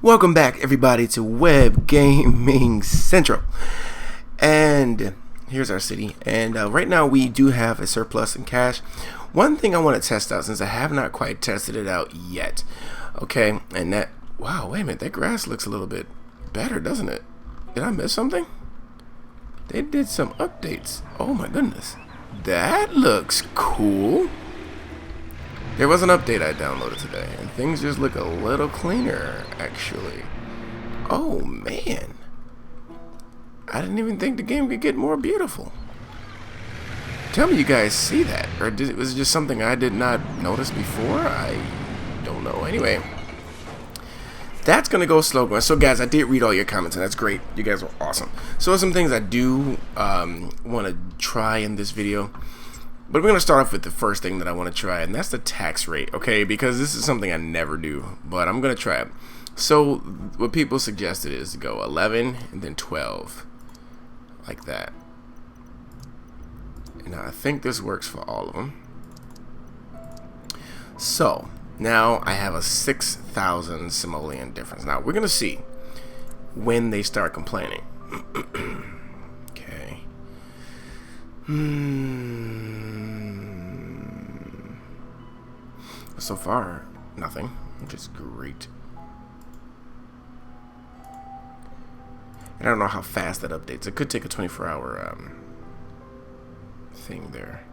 Welcome back, everybody, to Web Gaming Central. And here's our city. And right now we do have a surplus in cash. One thing I want to test out, since I have not quite tested it out yet. Okay, and that, wow, wait a minute, that grass looks a little bit better, doesn't it? Did I miss something? They did some updates. Oh my goodness. That looks cool. There was an update I downloaded today, and things just look a little cleaner, actually. Oh, man. I didn't even think the game could get more beautiful. Tell me you guys see that, or was it just something I did not notice before? I don't know. Anyway, that's going to go slow going. So, guys, I did read all your comments, and that's great. You guys were awesome. So, some things I do want to try in this video. But we're going to start off with the first thing that I want to try, and that's the tax rate, okay? Because this is something I never do, but I'm going to try it. So what people suggested is to go 11 and then 12, like that. And I think this works for all of them. So now I have a 6,000 simoleon difference. Now we're going to see when they start complaining. Okay. So far, nothing, which is great. And I don't know how fast that updates. It could take a 24-hour thing there.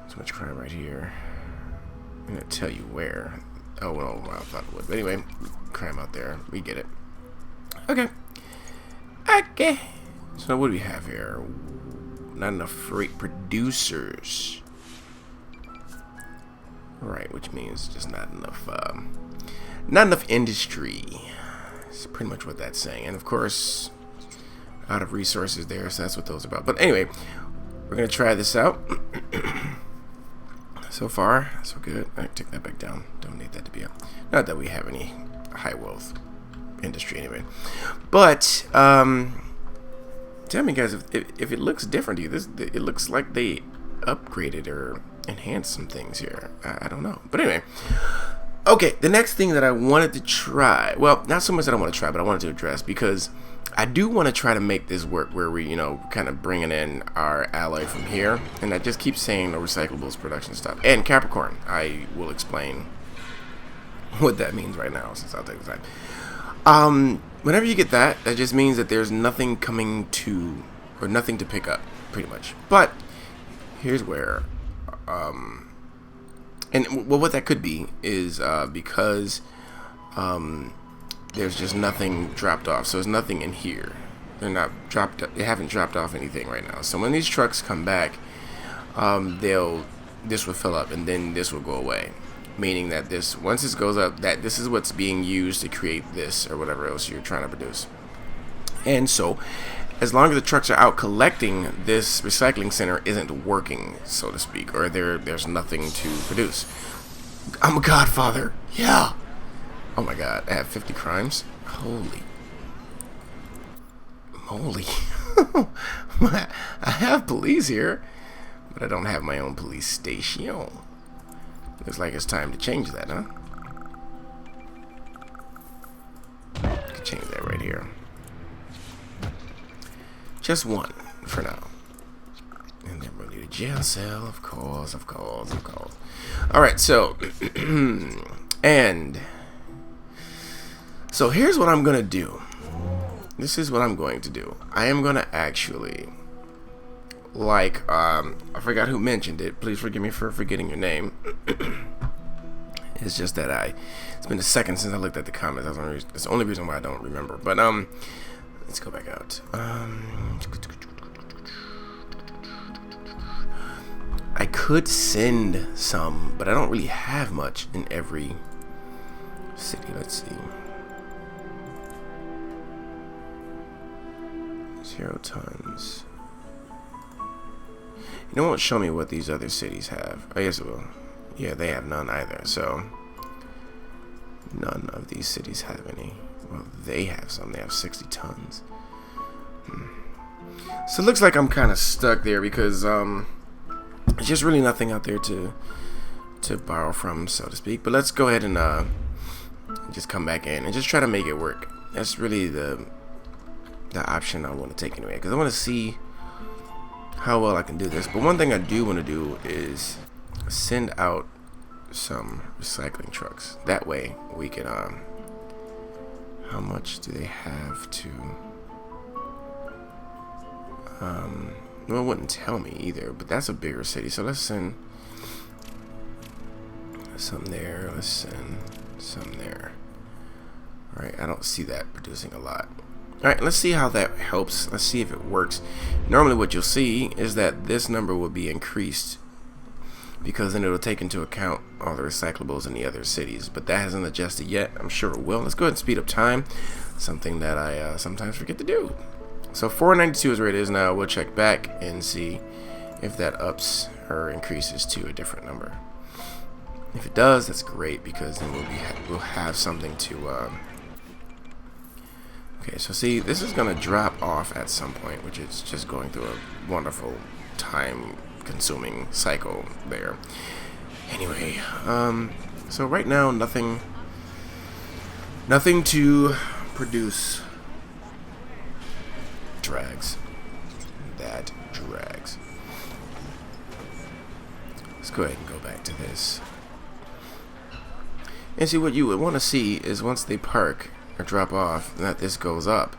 Too much crime right here. I'm gonna tell you where. Oh well, I thought it would. But anyway, crime out there. We get it. Okay. Okay. So what do we have here? Not enough freight producers. Right, which means just not enough industry. It's pretty much what that's saying. And of course, out of resources there, so that's what those are about. But anyway, we're gonna try this out. So far, so good. I take that back down. Don't need that to be up. Not that we have any high wealth industry anyway. But tell me, guys, if it looks different to you. It looks like they upgraded or enhance some things here. I don't know, but anyway, okay, the next thing that I wanted to try, well, not so much that I want to try, but I wanted to address, because I do want to try to make this work where we, kind of bringing in our alloy from here, and I just keep saying the recyclables production stuff, and Capricorn. I will explain what that means right now, since I'll take the time. Whenever you get that just means that there's nothing coming to, or nothing to pick up, pretty much. But here's where and well, what that could be is because there's just nothing dropped off, so there's nothing in here. They haven't dropped off anything right now. So when these trucks come back, this will fill up, and then this will go away, meaning that once this goes up, that this is what's being used to create this or whatever else you're trying to produce. And so as long as the trucks are out collecting, this recycling center isn't working, so to speak, or there's nothing to produce. I'm a godfather. Yeah. Oh my god, I have 50 crimes. Holy moly. I have police here, but I don't have my own police station. Looks like it's time to change that, huh? Could change that right here. Just one for now. And then we'll need a jail cell, of course. Alright, so and so here's what I'm gonna do. This is what I'm going to do. I am gonna actually, like, I forgot who mentioned it. Please forgive me for forgetting your name. It's just that it's been a second since I looked at the comments. That's the only reason why I don't remember. But let's go back out. I could send some, but I don't really have much in every city. Let's see. 0 tons. It won't show me what these other cities have. I guess it will. Yeah, they have none either. So none of these cities have any. Well, they have some. They have 60 tons. So it looks like I'm kind of stuck there because there's just really nothing out there to borrow from, so to speak. But let's go ahead and just come back in and just try to make it work. That's really the option I want to take anyway, because I want to see how well I can do this. But one thing I do want to do is send out some recycling trucks. That way we can how much do they have to well, it wouldn't tell me either, but that's a bigger city, so let's send some there. Let's send some there. Alright, I don't see that producing a lot. Alright, let's see how that helps. Let's see if it works. Normally what you'll see is that this number will be increased, because then it'll take into account all the recyclables in the other cities, but that hasn't adjusted yet. I'm sure it will. Let's go ahead and speed up time, something that I sometimes forget to do. So 492 is where it is now. We'll check back and see if that ups or increases to a different number. If it does, that's great, because then we'll have something to okay, so see, this is gonna drop off at some point, which is just going through a wonderful time consuming cycle there. Anyway, so right now nothing to produce. Drags. That drags. Let's go ahead and go back to this. And see, what you would want to see is once they park or drop off, that this goes up.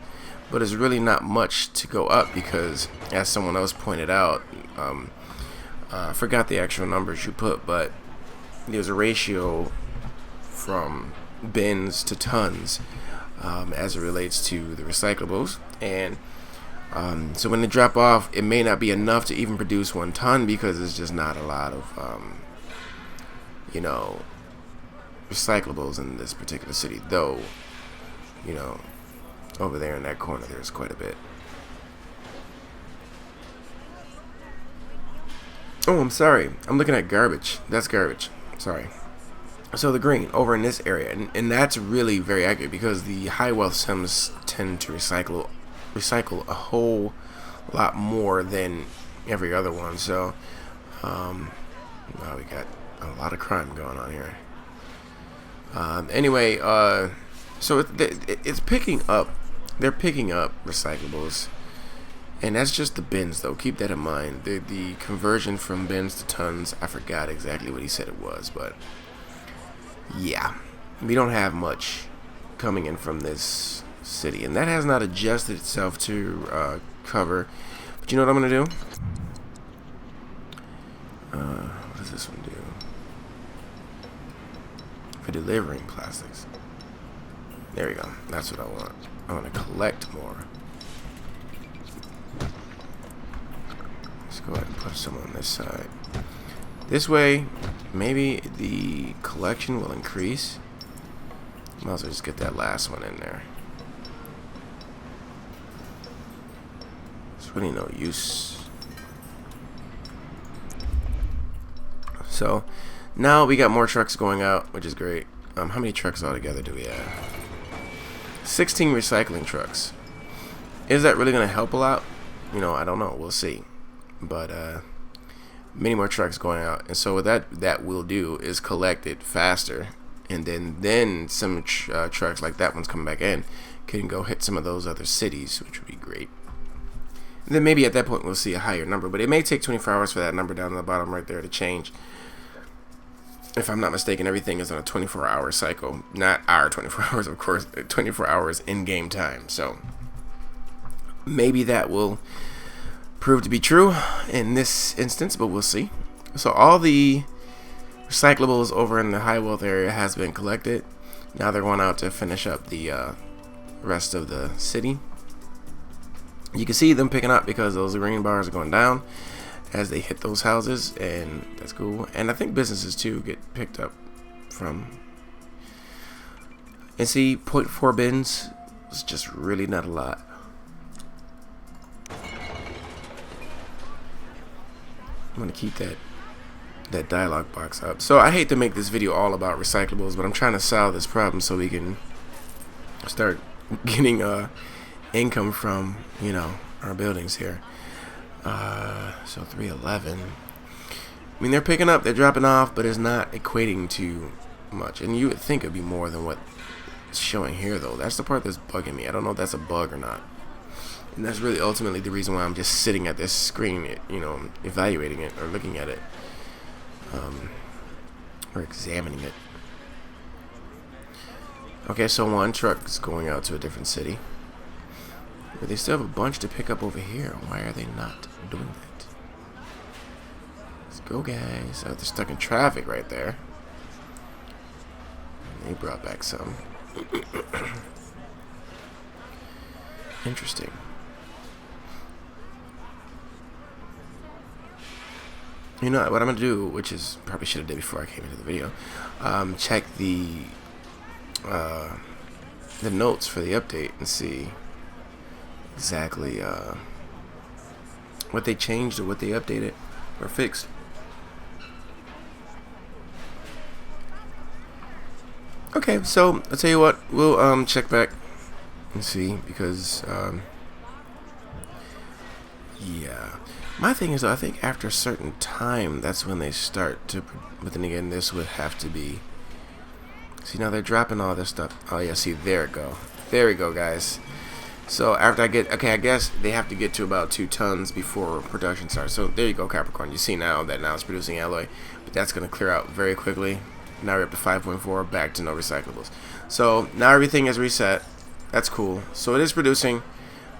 But it's really not much to go up, because as someone else pointed out, I forgot the actual numbers you put, but there's a ratio from bins to tons as it relates to the recyclables. And so when they drop off, it may not be enough to even produce 1 ton, because there's just not a lot of you know, recyclables in this particular city. Though, you know, over there in that corner there's quite a bit. Oh, I'm sorry, I'm looking at garbage. That's garbage, sorry. So the green over in this area, and that's really very accurate, because the high wealth sims tend to recycle a whole lot more than every other one. So now we got a lot of crime going on here. Anyway, so it's picking up. They're picking up recyclables, and that's just the bins, though. Keep that in mind. The conversion from bins to tons, I forgot exactly what he said it was, but yeah, we don't have much coming in from this city, and that has not adjusted itself to cover. But you know what I'm gonna do? What does this one do? For delivering plastics. There we go. That's what I want. I want to collect more. Let's go ahead and put some on this side. This way, maybe the collection will increase. Might as well just get that last one in there. It's really no use. So now we got more trucks going out, which is great. How many trucks altogether do we have? 16 recycling trucks. Is that really going to help a lot? You know, I don't know. We'll see. But many more trucks going out, and so what that will do is collect it faster, and then some trucks like that one's coming back in can go hit some of those other cities, which would be great. And then maybe at that point we'll see a higher number, but it may take 24 hours for that number down on the bottom right there to change. If I'm not mistaken, everything is on a 24-hour cycle. Not our 24 hours, of course, 24 hours in-game time. So maybe that will prove to be true in this instance, but we'll see. So all the recyclables over in the high wealth area has been collected. Now they're going out to finish up the rest of the city. You can see them picking up because those green bars are going down as they hit those houses, and that's cool. And I think businesses too get picked up from. And see, 0.4 bins is just really not a lot. I'm gonna keep that dialogue box up. So I hate to make this video all about recyclables, but I'm trying to solve this problem so we can start getting income from, you know, our buildings here. So 311. I mean, they're picking up, they're dropping off, but it's not equating to much. And you would think it'd be more than what it's showing here, though. That's the part that's bugging me. I don't know if that's a bug or not. And that's really ultimately the reason why I'm just sitting at this screen, you know, evaluating it or looking at it, or examining it. Okay, so one truck is going out to a different city. But they still have a bunch to pick up over here. Why are they not doing that? Let's go, guys. Oh, they're stuck in traffic right there. They brought back some. Interesting. You know what I'm gonna do, which is probably should have did before I came into the video. Check the notes for the update and see exactly what they changed or what they updated or fixed. Okay, so I'll tell you what, we'll check back and see, because yeah, my thing is, though, I think after a certain time that's when they start to, but then again, this would have to be, see, now they're dropping all this stuff. Oh yeah, see, there we go, guys. So after I get, okay, I guess they have to get to about 2 tons before production starts. So there you go, Capricorn. You see now that now it's producing alloy, but that's going to clear out very quickly. Now we're up to 5.4, back to no recyclables. So now everything is reset. That's cool. So it is producing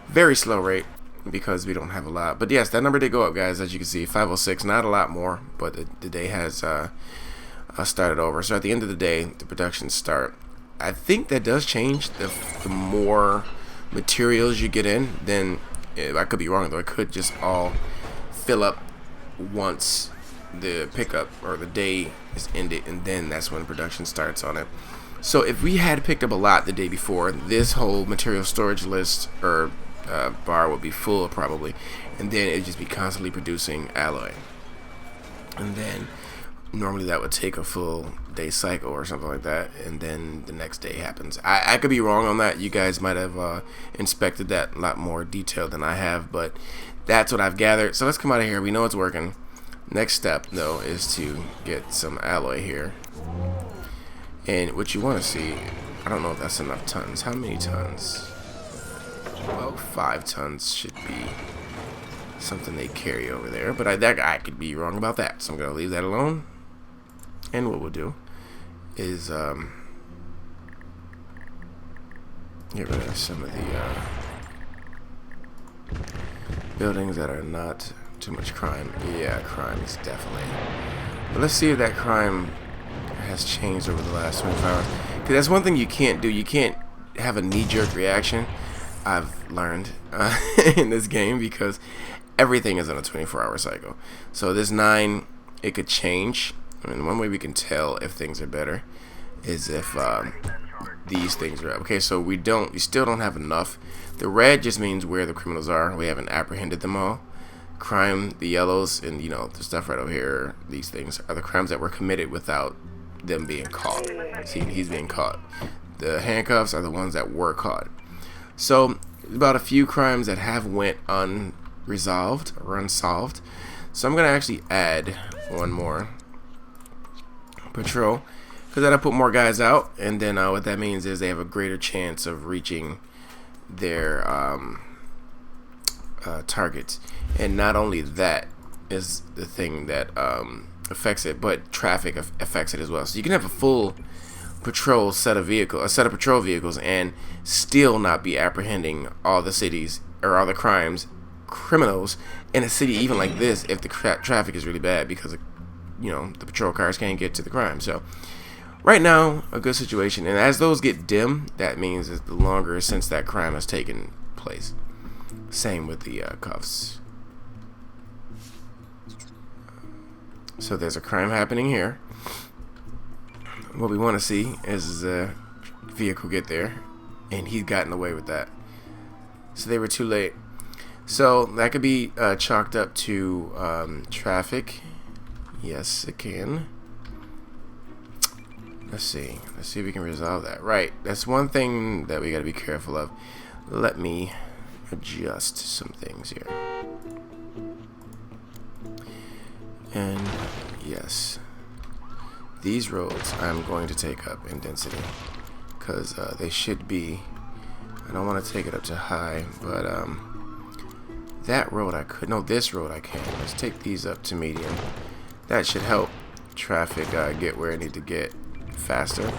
very slow rate because we don't have a lot. But yes, that number did go up, guys, as you can see, 506. Not a lot more, but the day has started over. So at the end of the day, the production start. I think that does change. The more materials you get in, then I could be wrong, though. It could just all fill up once the pickup or the day is ended, and then that's when production starts on it. So if we had picked up a lot the day before, this whole material storage list or bar would be full probably, and then it'd just be constantly producing alloy, and then normally that would take a full day cycle or something like that, and then the next day happens. I could be wrong on that. You guys might have inspected that a lot more detailed than I have, but that's what I've gathered. So let's come out of here. We know it's working. Next step, though, is to get some alloy here. And what you want to see, I don't know if that's enough tons. How many tons? Well, 5 tons should be something they carry over there. But I could be wrong about that. So I'm going to leave that alone. And what we'll do is get rid of some of the buildings that are not too much crime. Yeah, crime is definitely. But let's see if that crime has changed over the last 24 hours. Because that's one thing you can't do. You can't have a knee-jerk reaction, I've learned in this game, because everything is on a 24-hour cycle. So this 9, it could change. I mean, one way we can tell if things are better is if these things are up. Okay, so we still don't have enough. The red just means where the criminals are. We haven't apprehended them all. Crime, the yellows, and you know, the stuff right over here, these things are the crimes that were committed without them being caught. See, he's being caught. The handcuffs are the ones that were caught. So about a few crimes that have went unresolved or unsolved. So I'm gonna actually add one more patrol, because then I put more guys out, and then what that means is they have a greater chance of reaching their targets. And not only that is the thing that affects it, but traffic affects it as well. So you can have a full patrol set of patrol vehicles and still not be apprehending all the cities or all the criminals in a city even like this if the traffic is really bad, because you know, the patrol cars can't get to the crime. So right now, a good situation. And as those get dim, that means that the longer since that crime has taken place. Same with the cuffs. So there's a crime happening here. What we want to see is the vehicle get there, and he's gotten away with that. So they were too late. So that could be chalked up to traffic. Yes, it can. Let's see if we can resolve that. Right, that's one thing that we got to be careful of. Let me adjust some things here. And yes, these roads I'm going to take up in density because they should be. I don't want to take it up to high, but that road I could. No, this road I can. Let's take these up to medium. That should help traffic get where it need to get faster.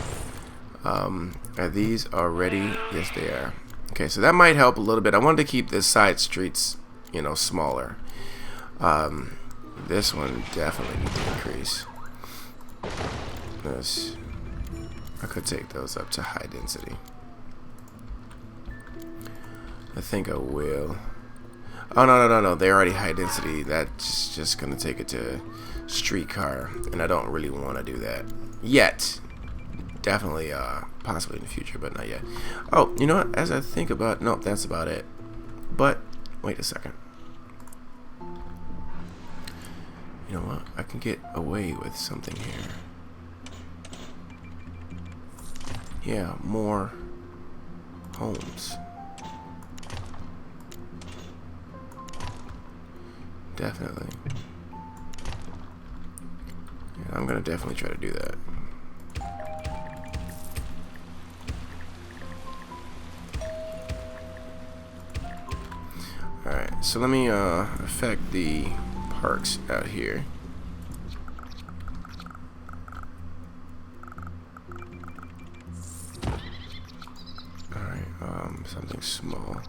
Are these already? Yes, they are. Okay, so that might help a little bit. I wanted to keep the side streets, you know, smaller. This one definitely needs to increase. This, I could take those up to high density. I think I will. Oh, no. They're already high density. That's just going to take it to streetcar. And I don't really want to do that yet. Definitely, possibly in the future, but not yet. Oh, you know what? As I think about... Nope, that's about it. But, wait a second. You know what? I can get away with something here. Yeah, more homes. Definitely. Yeah, I'm gonna definitely try to do that. Alright, so let me affect the parks out here. Alright, something small.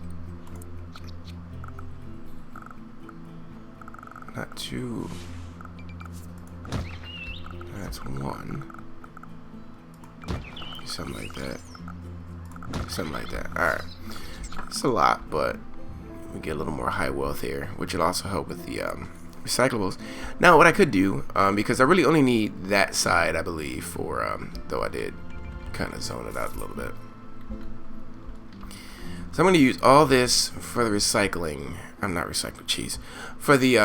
Not two. That's one. Something like that. Something like that. Alright. It's a lot, but we get a little more high wealth here, which will also help with the recyclables. Now, what I could do, because I really only need that side, I believe, for, though I did kind of zone it out a little bit. So I'm going to use all this for the recycling. I'm not recycling cheese. For the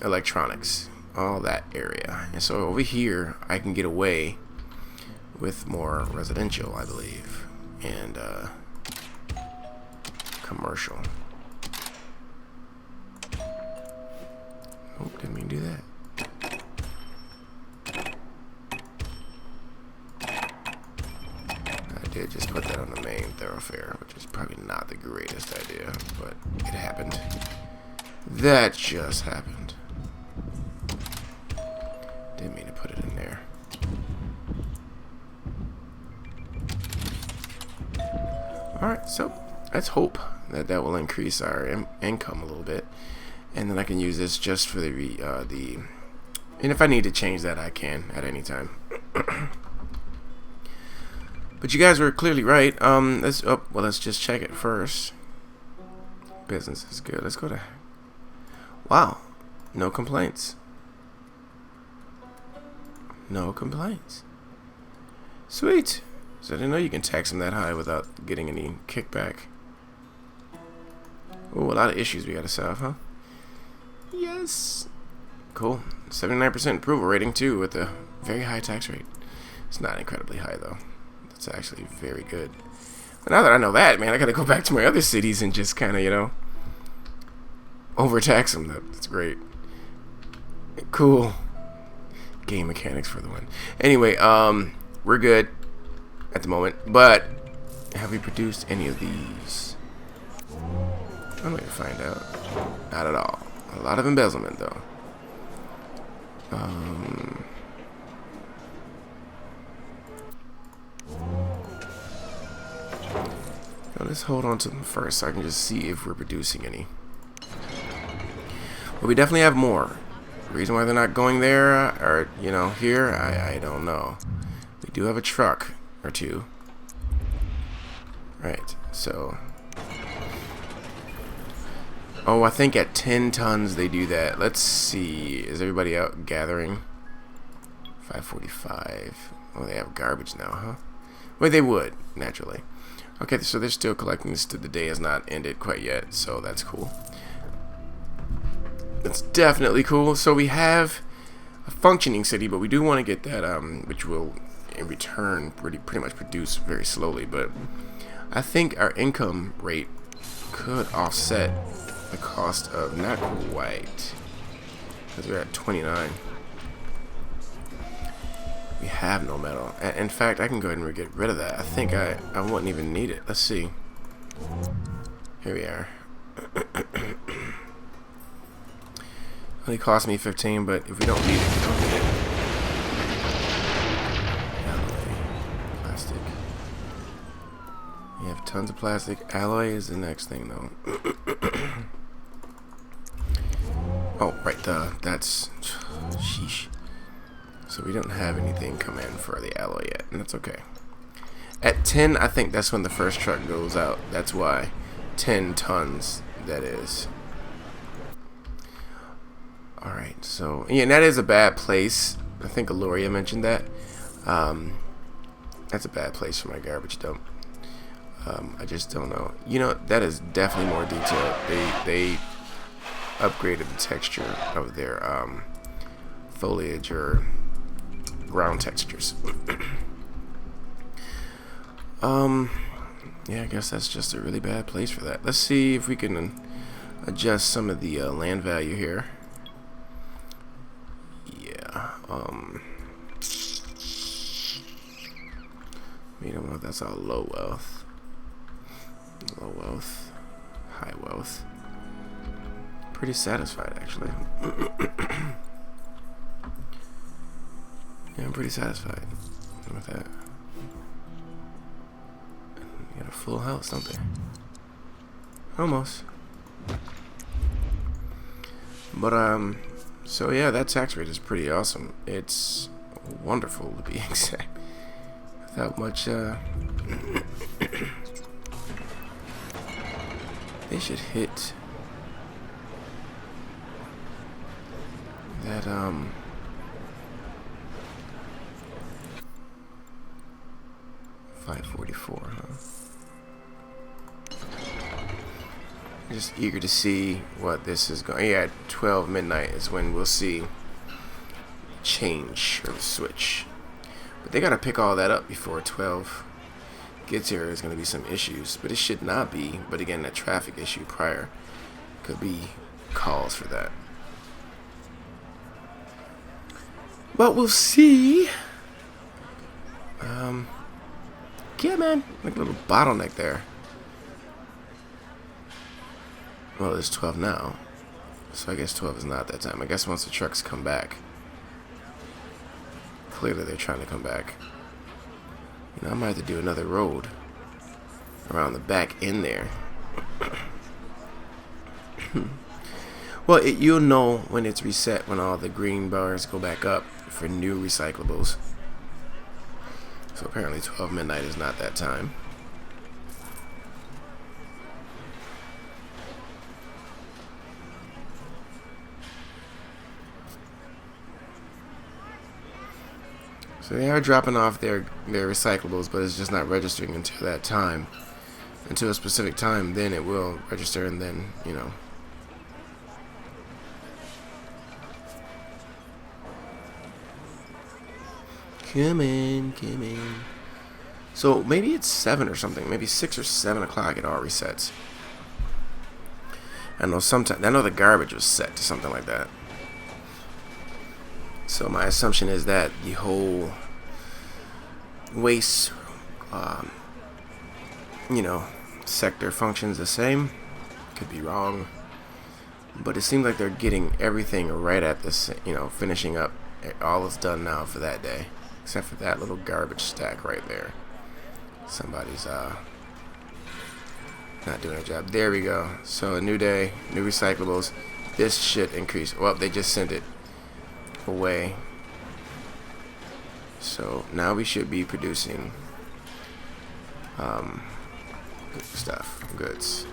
electronics. All that area. And so over here, I can get away with more residential, I believe. And commercial. Oh, didn't mean to do that. I did just put that on the main thoroughfare, which is probably not the greatest idea, but it happened. That just happened. Didn't mean to put it in there. Alright, so let's hope that that will increase our income a little bit. And then I can use this just for the and if I need to change that, I can at any time. But you guys were clearly right. Let's just check it first. Business is good. Let's go to... Wow. No complaints. No complaints. Sweet. So I didn't know you can tax them that high without getting any kickback. Oh, a lot of issues we gotta solve, huh? Yes. Cool. 79% approval rating too, with a very high tax rate. It's not incredibly high though. It's actually very good. But now that I know that, man, I gotta go back to my other cities and just kind of, you know, overtax them. That's great. Cool. Game mechanics for the win. Anyway, we're good at the moment. But have we produced any of these? I'm going to find out. Not at all. A lot of embezzlement, though. Let's hold on to them first so I can just see if we're producing any. But we definitely have more. The reason why they're not going there, or, you know, here, I don't know. We do have a truck or two. Right, so... Oh, I think at 10 tons they do that. Let's see. Is everybody out gathering? 5:45. Oh, they have garbage now, huh? Well, they would, naturally. Okay, so they're still collecting this. The day has not ended quite yet, so that's cool. That's definitely cool. So we have a functioning city, but we do want to get that, which will, in return, pretty much produce very slowly. But I think our income rate could offset the cost of not quite, because we're at 29. We have no metal. In fact, I can go ahead and get rid of that. I think I wouldn't even need it. Let's see. Here we are. Only cost me 15, but if we don't need it, we don't need it. Alloy, plastic. We have tons of plastic. Alloy is the next thing, though. Oh, right, that's... Sheesh. So we don't have anything come in for the alloy yet, and that's okay. At 10, I think that's when the first truck goes out. That's why. 10 tons, that is. Alright, so, yeah, and that is a bad place. I think Aloria mentioned that. That's a bad place for my garbage dump. I just don't know. You know, that is definitely more detailed. They upgraded the texture of their foliage or ground textures. Yeah, I guess that's just a really bad place for that. Let's see if we can adjust some of the land value here. Yeah. You don't know if that's all low wealth. Low wealth. High wealth. Pretty satisfied, actually. Yeah, I'm pretty satisfied with that. You got a full house, don't they? Almost. But, so yeah, that tax rate is pretty awesome. It's wonderful, to be exact. Without much, they should hit that, 544, huh? Just eager to see what this is going. Yeah, at 12 midnight is when we'll see change or switch. But they gotta pick all that up before 12 gets here. There's gonna be some issues, but it should not be. But again, that traffic issue prior could be cause for that. But we'll see. Yeah, man, like a little bottleneck there. Well, it's 12 now, so I guess 12 is not that time. I guess once the trucks come back. Clearly they're trying to come back. You know, I might have to do another road around the back end there. Well, you'll know when it's reset, when all the green bars go back up for new recyclables. So apparently 12 midnight is not that time. So they are dropping off their recyclables, but it's just not registering until that time. Until a specific time, then it will register, and then, you know. Come in, come in. So maybe it's 7 or something. Maybe 6 or 7 o'clock it all resets. I know the garbage was set to something like that. So my assumption is that the whole waste, you know, sector functions the same. Could be wrong, but it seems like they're getting everything right at this. You know, finishing up. All is done now for that day, except for that little garbage stack right there. Somebody's not doing a job. There we go. So a new day, new recyclables. This should increase. Well, they just sent it away. So now we should be producing goods.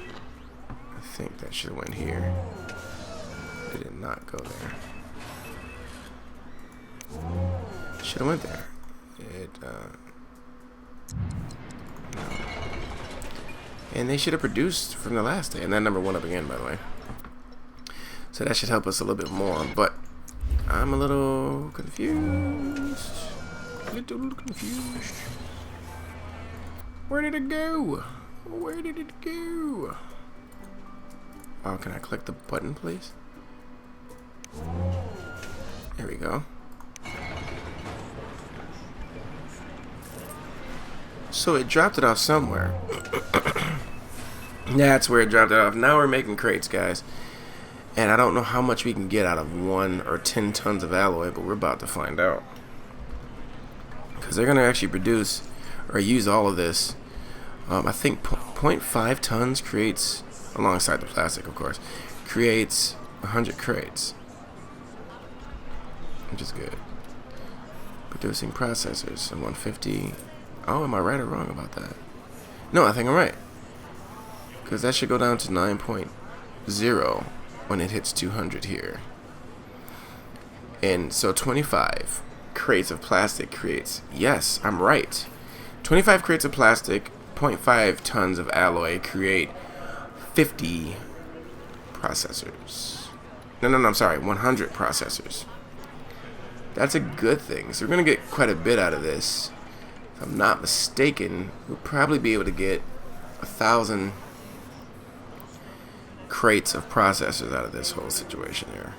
I think that should have went here. It did not go there. Should have went there. No. And they should have produced from the last day. And that number went up again, by the way. So that should help us a little bit more. But I'm a little confused. Where did it go? Where did it go? Oh, can I click the button, please? There we go. So it dropped it off somewhere. That's where it dropped it off. Now we're making crates, guys. And I don't know how much we can get out of 1 or 10 tons of alloy, but we're about to find out. Because they're going to actually produce or use all of this. I think 0.5 tons creates, alongside the plastic, of course, creates 100 crates. Which is good. Producing processors and 150. Oh, am I right or wrong about that? No, I think I'm right. Because that should go down to 9.0 when it hits 200 here. And so 25 crates of plastic creates, yes, I'm right. 25 crates of plastic, 0.5 tons of alloy create 50 processors. No, I'm sorry, 100 processors. That's a good thing. So we're going to get quite a bit out of this. If I'm not mistaken, we'll probably be able to get 1,000 crates of processors out of this whole situation here.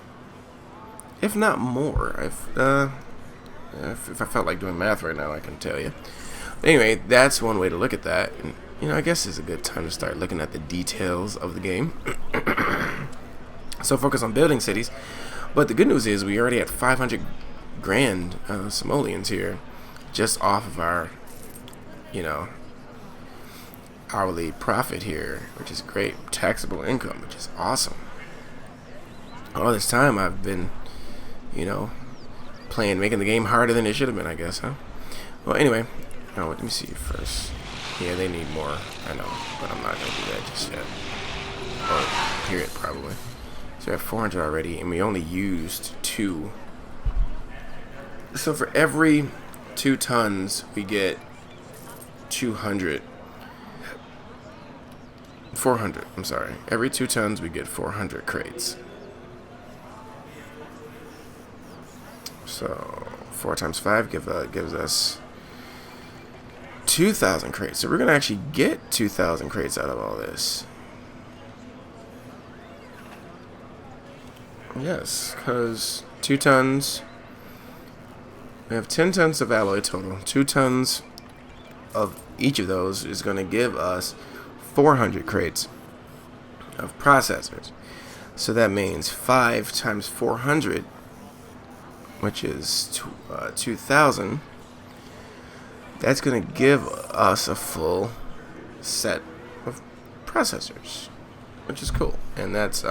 If not more. If I felt like doing math right now, I can tell you. But anyway, that's one way to look at that. And, you know, I guess it's a good time to start looking at the details of the game. So focus on building cities. But the good news is we already had 500 grand simoleons here just off of our, you know, hourly profit here, which is great. Taxable income, which is awesome. All this time I've been, you know, making the game harder than it should have been, I guess, huh? Well, anyway, let me see first. Yeah, they need more, I know, but I'm not going to do that just yet. Or period, probably. So we have 400 already, and we only used 2. So for every 2 tons, we get 400. I'm sorry. Every 2 tons, we get 400 crates. So 4 times 5 gives us 2,000 crates. So we're gonna actually get 2,000 crates out of all this. Yes, because 2 tons. We have 10 tons of alloy total. 2 tons of each of those is going to give us 400 crates of processors. So that means 5 times 400, which is 2,000. That's going to give us a full set of processors, which is cool. And that's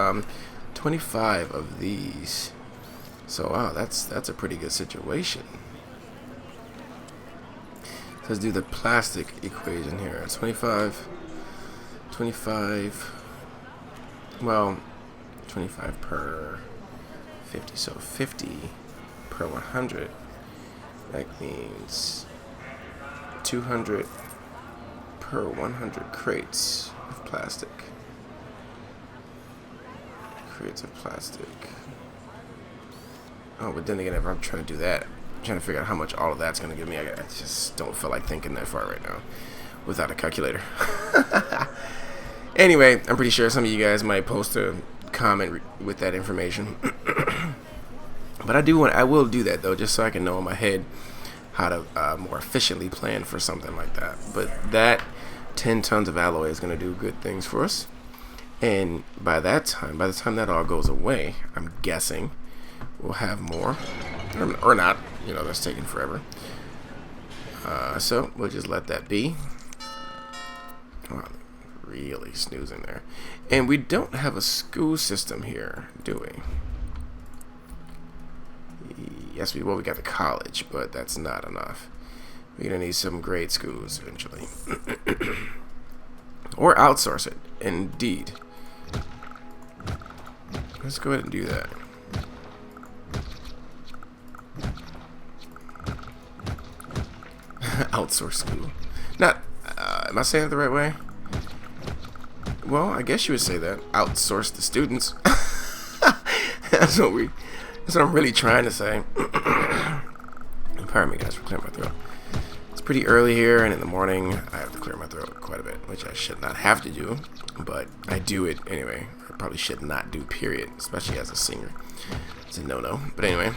25 of these. So wow, that's a pretty good situation. Let's do the plastic equation here. 25, well, 25 per 50, so 50 per 100. That means 200 per 100 crates of plastic. Crates of plastic. Oh, but then again, if I'm trying to do that, I'm trying to figure out how much all of that's going to give me. I just don't feel like thinking that far right now without a calculator. Anyway, I'm pretty sure some of you guys might post a comment with that information. But I will do that, though, just so I can know in my head how to more efficiently plan for something like that. But that 10 tons of alloy is going to do good things for us. And by the time that all goes away, I'm guessing we'll have more. Or not. You know, that's taking forever. So we'll just let that be. Oh, really snoozing there. And we don't have a school system here, do we? Yes, we got the college, but that's not enough. We're gonna need some grade schools eventually. Or outsource it, indeed. Let's go ahead and do that. Outsource school. Not, am I saying it the right way? Well, I guess you would say that. Outsource the students. That's what I'm really trying to say. Pardon me, guys, for clearing my throat. It's pretty early here, and in the morning, I have to clear my throat quite a bit, which I should not have to do, but I do it anyway. I probably should not do, period, especially as a singer. It's a no-no. But anyway,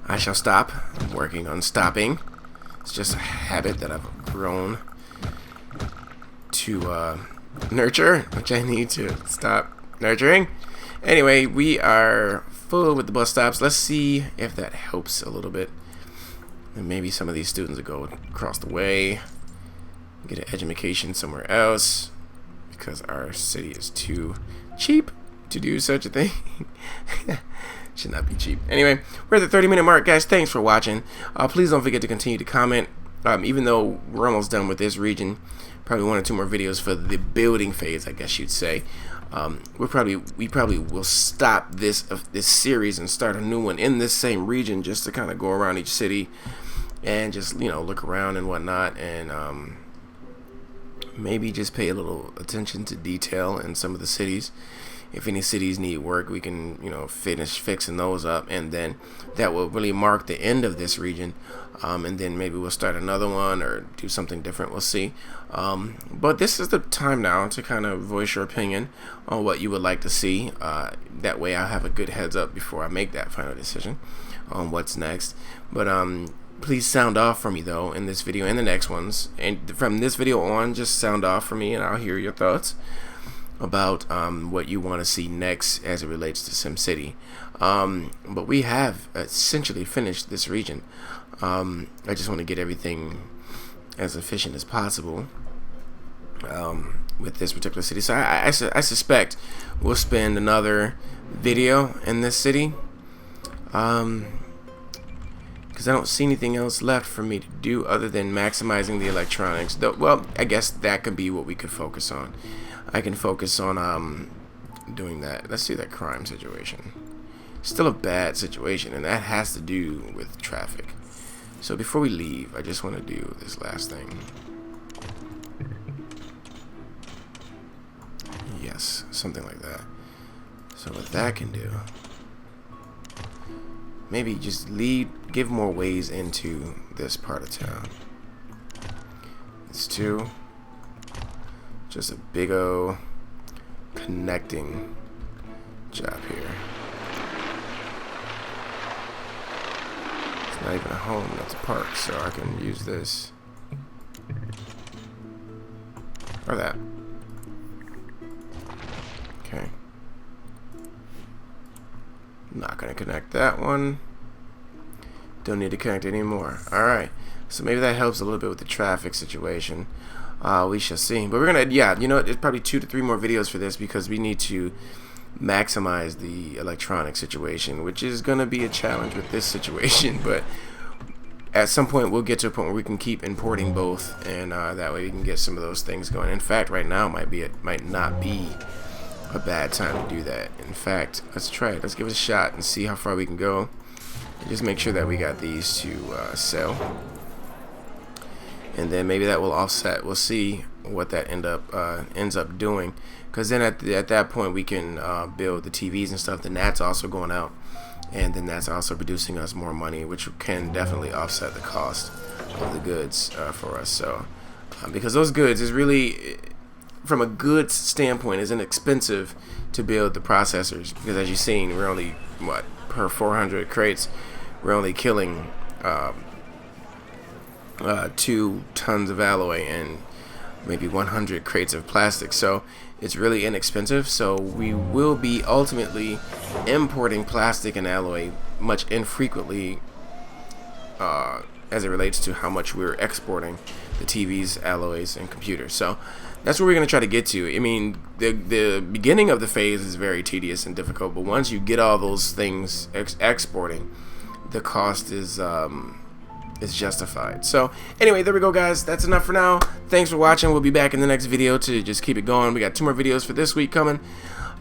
I shall stop. I'm working on stopping. It's just a habit that I've grown to nurture, which I need to stop nurturing. Anyway, we are full with the bus stops. Let's see if that helps a little bit. And maybe some of these students will go across the way, get an education somewhere else, because our city is too cheap to do such a thing. Should not be cheap. Anyway, we're at the 30-minute mark, guys. Thanks for watching. Please don't forget to continue to comment. Even though we're almost done with this region, probably 1 or 2 more videos for the building phase, I guess you'd say. We probably will stop this series and start a new one in this same region, just to kind of go around each city and just, you know, look around and whatnot, and maybe just pay a little attention to detail in some of the cities. If any cities need work, we can, you know, finish fixing those up, and then that will really mark the end of this region. And then maybe we'll start another one or do something different. We'll see. But this is the time now to kind of voice your opinion on what you would like to see. That way I'll have a good heads up before I make that final decision on what's next. But please sound off for me, though, in this video and the next ones. And from this video on, just sound off for me and I'll hear your thoughts about what you want to see next as it relates to SimCity. But we have essentially finished this region. I just want to get everything as efficient as possible with this particular city. So I suspect we'll spend another video in this city, because I don't see anything else left for me to do other than maximizing the electronics. Well, I guess that could be what we could focus on. I can focus on doing that. Let's see that crime situation. Still a bad situation, and that has to do with traffic. So before we leave, I just want to do this last thing. Yes, something like that. So what that can do, maybe just give more ways into this part of town. It's just a big O connecting job here. It's not even a home, that's a park, so I can use this or that. Okay. Not gonna connect that one. Don't need to connect anymore. Alright. So maybe that helps a little bit with the traffic situation. We shall see. But we're gonna, yeah, you know, it's probably 2 to 3 more videos for this, because we need to maximize the electronic situation, which is gonna be a challenge with this situation. But at some point we'll get to a point where we can keep importing both, and that way we can get some of those things going. In fact, right now might not be a bad time to do that. In fact, let's try it. Let's give it a shot and see how far we can go. And just make sure that we got these to sell. And then maybe that will offset. We'll see what that ends up doing, because then at that point we can build the TVs and stuff. Then that's also going out, and then that's also producing us more money, which can definitely offset the cost of the goods for us. So because those goods is really, from a goods standpoint, is inexpensive to build the processors, because as you've seen, we're only, what, per 400 crates we're only killing 2 tons of alloy and maybe 100 crates of plastic. So it's really inexpensive. So we will be ultimately importing plastic and alloy much infrequently as it relates to how much we're exporting the TVs, alloys, and computers. So that's what we're going to try to get to. I mean, the beginning of the phase is very tedious and difficult, but once you get all those things exporting, the cost is justified. So anyway, there we go, guys. That's enough for now. Thanks for watching. We'll be back in the next video to just keep it going. We got 2 more videos for this week coming,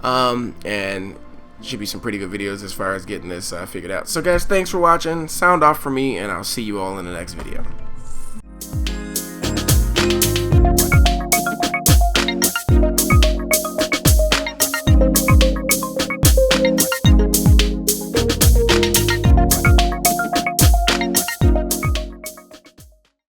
and should be some pretty good videos as far as getting this figured out. So guys, thanks for watching. Sound off for me, and I'll see you all in the next video.